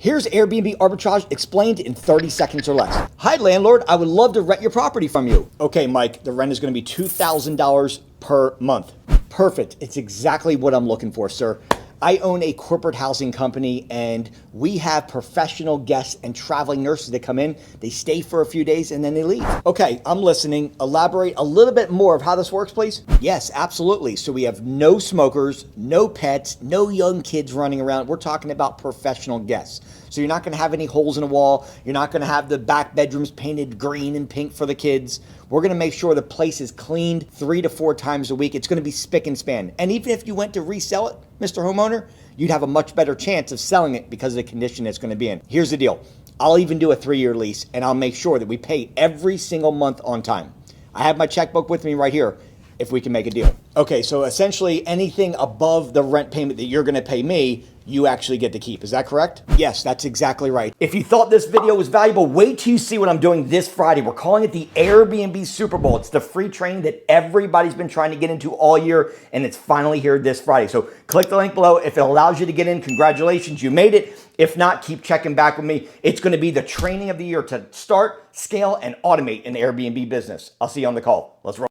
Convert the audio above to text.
Here's Airbnb Arbitrage explained in 30 seconds or less. Hi, landlord. I would love to rent your property from you. Okay, Mike, the rent is going to be $2,000 per month. Perfect. It's exactly what I'm looking for, sir. I own a corporate housing company and we have professional guests and traveling nurses that come in. They stay for a few days and then they leave. Okay, I'm listening. Elaborate a little bit more of how this works, please. Yes, absolutely. So we have no smokers, no pets, no young kids running around. We're talking about professional guests. So you're not going to have any holes in the wall. You're not going to have the back bedrooms painted green and pink for the kids. We're going to make sure the place is cleaned 3 to 4 times a week. It's going to be spick and span. And even if you went to resell it, Mr. Homeowner, you'd have a much better chance of selling it because of the condition it's going to be in. Here's the deal. I'll even do a 3-year lease and I'll make sure that we pay every single month on time. I have my checkbook with me right here if we can make a deal. Okay, so essentially anything above the rent payment that you're going to pay me, you actually get to keep. Is that correct? Yes, that's exactly right. If you thought this video was valuable, wait till you see what I'm doing this Friday. We're calling it the Airbnb Super Bowl. It's the free training that everybody's been trying to get into all year, and it's finally here this Friday. So click the link below. If it allows you to get in, congratulations, you made it. If not, keep checking back with me. It's going to be the training of the year to start, scale, and automate an Airbnb business. I'll see you on the call. Let's roll.